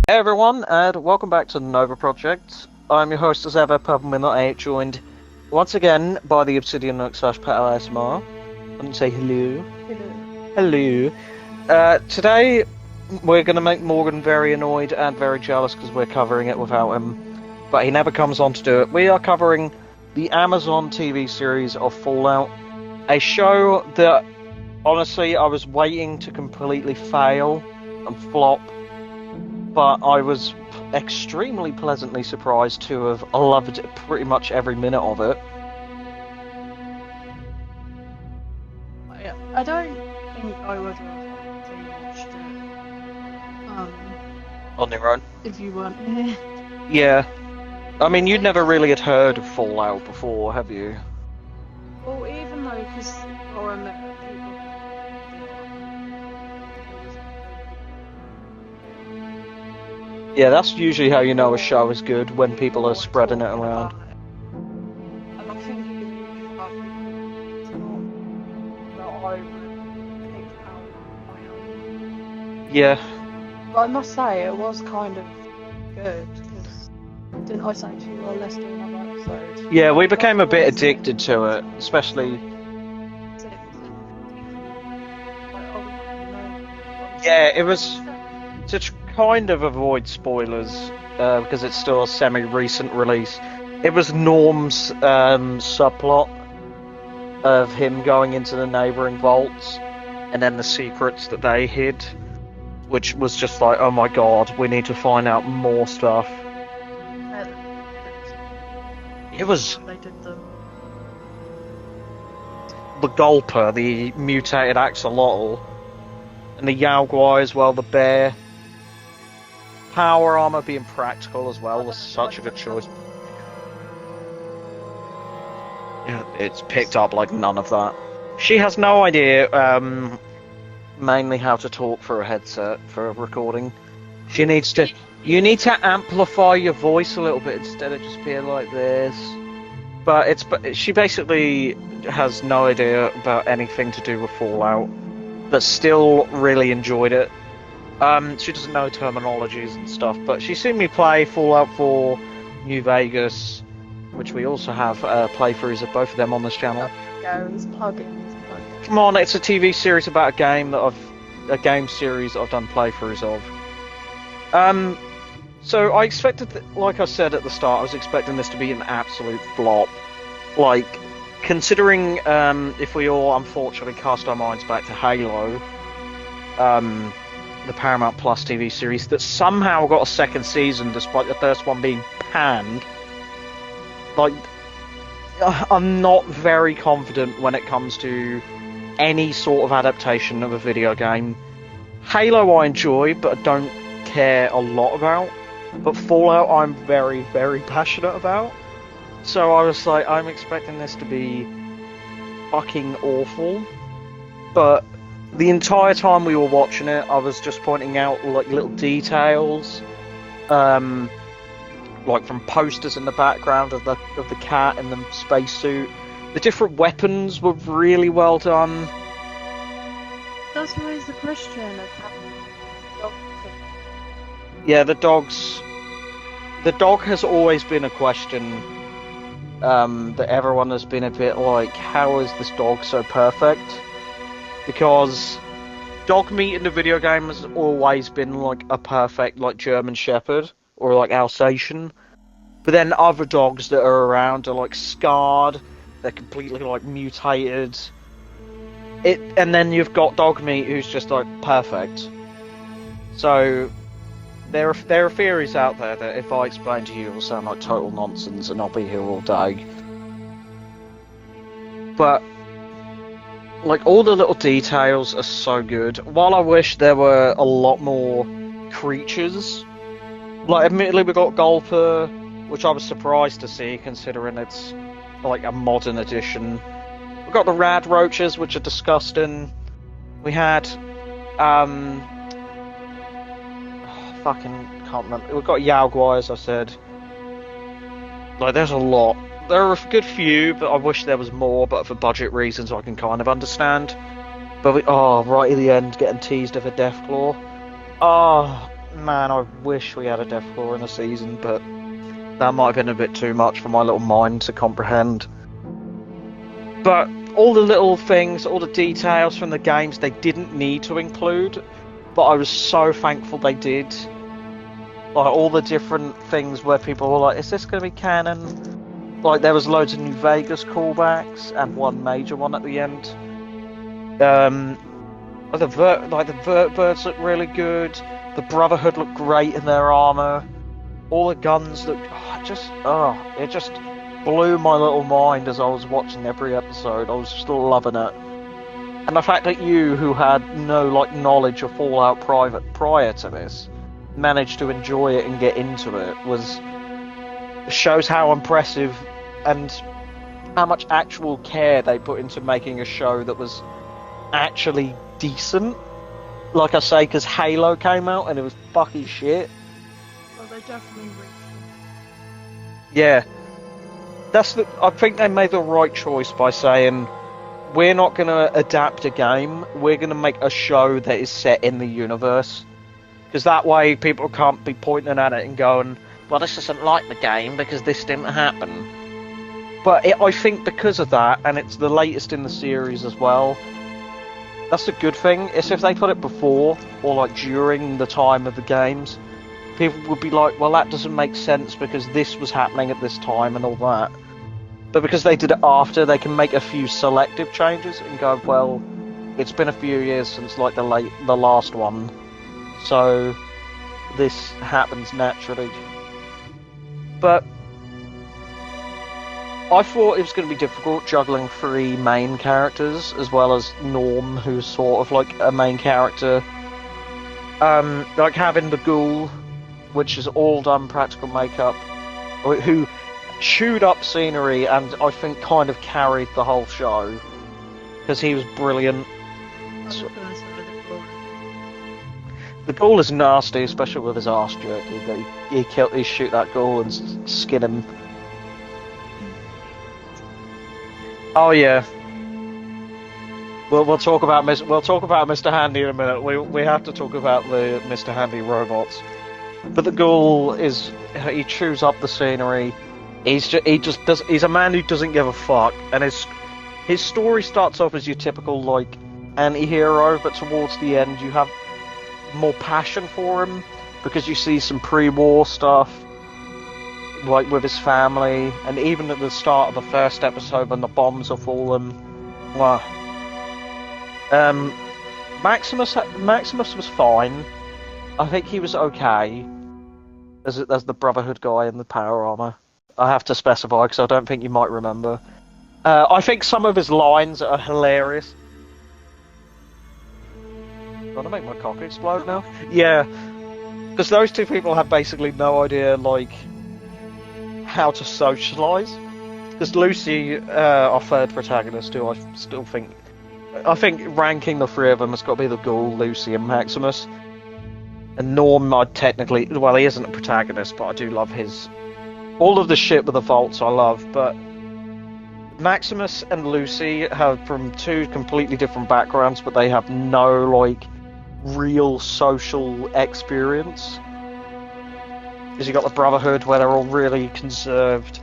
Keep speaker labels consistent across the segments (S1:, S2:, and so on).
S1: Hey everyone, and welcome back to the Nova Project. I'm your host as ever, Purple8, joined once again by the Obsidian Nook / Petal ASMR. I didn't say hello. Hello. Today we're going to make Morgan very annoyed and very jealous because we're covering it without him, but he never comes on to do it. We are covering the Amazon TV series of Fallout, a show that honestly I was waiting to completely fail and flop, but I was extremely pleasantly surprised to have loved pretty much every minute of it.
S2: I don't think I would have watched it
S1: On your own?
S2: if you weren't here.
S1: Yeah. I mean, you'd never really had heard of Fallout before, have you?
S2: Well, even though, because I met people.
S1: Yeah, that's usually how you know a show is good, when people are spreading it around.
S2: And I think if you have that I would pick out my own.
S1: Yeah.
S2: But I must say, it was kind of good, because didn't I say to you, well, let's do another episode?
S1: Yeah, we became a bit addicted to it, especially... Yeah, it was to kind of avoid spoilers, because it's still a semi-recent release. It was Norm's subplot of him going into the neighbouring vaults, and then the secrets that they hid, which was just like, oh my god, we need to find out more stuff. It was the Gulper, the mutated axolotl, and the Yaogwai as well, the bear. Power armor being practical as well was such a good choice. Yeah, it's picked up like none of that. She has no idea, mainly how to talk for a headset for a recording. She needs to. You need to amplify your voice a little bit instead of just being like this. But she basically has no idea about anything to do with Fallout, but still really enjoyed it. She doesn't know terminologies and stuff, but she's seen me play Fallout 4, New Vegas, which we also have playthroughs of both of them on this channel. Come on, it's a TV series about a game series I've done playthroughs of. So I expected, like I said at the start, I was expecting this to be an absolute flop. Like, considering if we all unfortunately cast our minds back to Halo, the Paramount Plus TV series that somehow got a second season despite the first one being panned. Like, I'm not very confident when it comes to any sort of adaptation of a video game. Halo I enjoy, but I don't care a lot about. But Fallout I'm very, very passionate about. So I was like, I'm expecting this to be fucking awful. But the entire time we were watching it, I was just pointing out like little details, like from posters in the background of the cat in the spacesuit. The different weapons were really well done.
S2: That's raise the question of how.
S1: Yeah, the dogs. The dog has always been a question that everyone has been a bit like, how is this dog so perfect? Because dog meat in the video game has always been like a perfect like German Shepherd or like Alsatian. But then other dogs that are around are like scarred, they're completely like mutated. And then you've got dog meat who's just like perfect. So there are theories out there that if I explain to you it will sound like total nonsense and I'll be here all day. But like, all the little details are so good. While I wish there were a lot more creatures. Like, admittedly we got Gulper, which I was surprised to see considering it's like a modern edition. We got the rad roaches, which are disgusting. We had fucking can't remember. We've got Yaogwai, as I said. Like, there's a lot. There are a good few, but I wish there was more, but for budget reasons I can kind of understand. But right at the end, getting teased of a Deathclaw. man, I wish we had a Deathclaw in a season, but that might have been a bit too much for my little mind to comprehend. But all the little things, all the details from the games, they didn't need to include, but I was so thankful they did. Like, all the different things where people were like, is this going to be canon? Like, there was loads of New Vegas callbacks, and one major one at the end. The Vert birds look really good. The Brotherhood looked great in their armor. All the guns looked... it just blew my little mind as I was watching every episode. I was just loving it. And the fact that you, who had no knowledge of Fallout prior to this, managed to enjoy it and get into it shows how impressive and how much actual care they put into making a show that was actually decent. Like I say, because Halo came out and it was fucking shit.
S2: Well, they definitely reached it.
S1: Yeah. I think they made the right choice by saying, we're not going to adapt a game, we're going to make a show that is set in the universe. Because that way people can't be pointing at it and going, well, this isn't like the game because this didn't happen. But I think because of that, and it's the latest in the series as well, that's a good thing. It's if they put it before, or like during the time of the games, people would be like, well, that doesn't make sense because this was happening at this time and all that. But because they did it after, they can make a few selective changes and go, well, it's been a few years since like the last one, so this happens naturally. But I thought it was going to be difficult juggling 3 main characters as well as Norm, who's sort of like a main character. Like having the Ghoul, which is all done practical makeup, who chewed up scenery and I think kind of carried the whole show because he was brilliant. The Ghoul is nasty, especially with his arse jerky. He shoot that Ghoul and skin him. Oh yeah. We'll talk about Mr. Handy in a minute. We have to talk about the Mr. Handy robots. But the Ghoul he chews up the scenery. He's a man who doesn't give a fuck, and his story starts off as your typical like anti-hero, but towards the end you have more passion for him because you see some pre-war stuff, like with his family, and even at the start of the first episode when the bombs are falling. Wow. Maximus was fine. I think he was okay as the Brotherhood guy in the power armor. I have to specify because I don't think you might remember. I think some of his lines are hilarious. Want to make my cock explode now? Yeah, because those two people have basically no idea like how to socialise. Because Lucy, our third protagonist, who I think ranking the 3 of them has got to be the Ghoul, Lucy, and Maximus. And Norm, he isn't a protagonist, but I do love all of the shit with the vaults I love, but Maximus and Lucy have from 2 completely different backgrounds, but they have no like real social experience. Because you got the Brotherhood where they're all really conserved,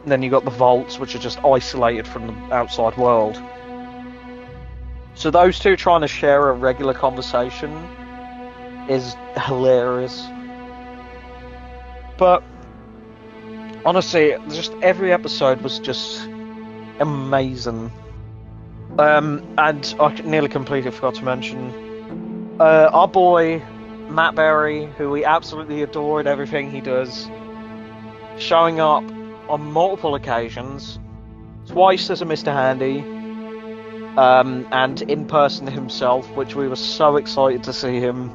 S1: and then you got the vaults which are just isolated from the outside world. So those 2 trying to share a regular conversation is hilarious. But honestly, just every episode was just amazing. And I nearly completely forgot to mention our boy Matt Berry, who we absolutely adore in everything he does, showing up on multiple occasions, twice as a Mr. Handy, and in person himself, which we were so excited to see him.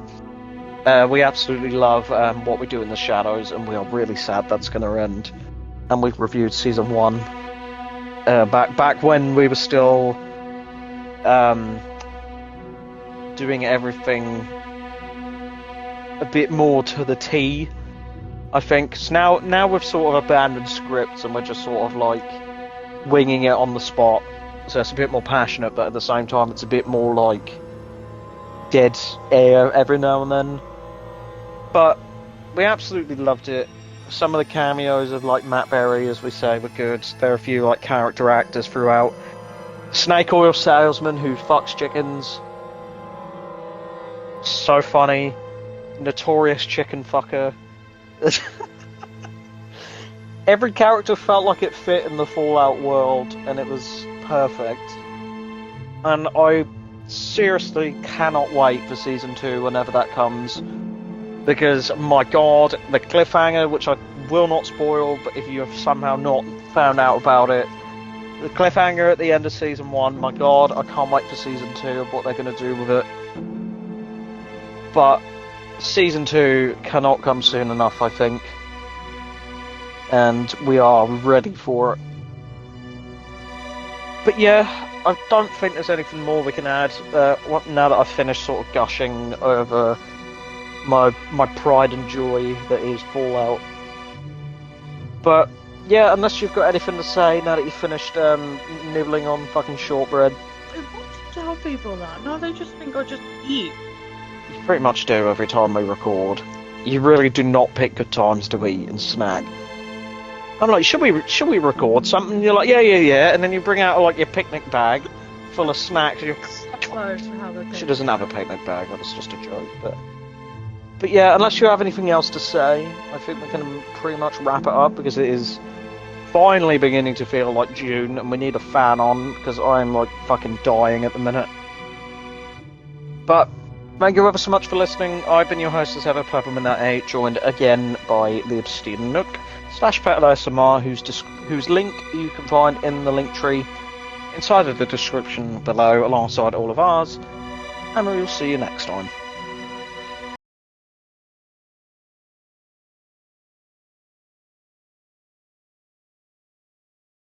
S1: We absolutely love what we do in the shadows, and we are really sad that's going to end. And we've reviewed season 1 back when we were still doing everything a bit more to the T, I think. So now we've sort of abandoned scripts and we're just sort of like winging it on the spot. So it's a bit more passionate, but at the same time it's a bit more like dead air every now and then. But we absolutely loved it. Some of the cameos of like Matt Berry, as we say, were good. There are a few like character actors throughout. Snake oil salesman who fucks chickens. So funny. Notorious chicken fucker. Every character felt like it fit in the Fallout world, and it was perfect. And I seriously cannot wait for Season 2 whenever that comes. Because, my god, the cliffhanger, which I will not spoil, but if you have somehow not found out about it, the cliffhanger at the end of Season 1, my god, I can't wait for Season 2 and what they're going to do with it. But Season 2 cannot come soon enough, I think. And we are ready for it. But yeah, I don't think there's anything more we can add. Now that I've finished sort of gushing over my pride and joy that is Fallout. But yeah, unless you've got anything to say now that you've finished nibbling on fucking shortbread.
S2: I want to tell people that. No, they just think I just eat.
S1: You pretty much do every time we record. You really do not pick good times to eat and snack. I'm like, should we record something? And you're like, yeah, and then you bring out like your picnic bag full of snacks. She doesn't have a picnic bag. That was just a joke, But yeah, unless you have anything else to say, I think we can pretty much wrap it up because it is finally beginning to feel like June and we need a fan on because I'm like fucking dying at the minute. But thank you ever so much for listening. I've been your host as ever, Purpleman8, joined again by the obscene Nook / PetLSMR, whose link you can find in the link tree inside of the description below alongside all of ours. And we will see you next time.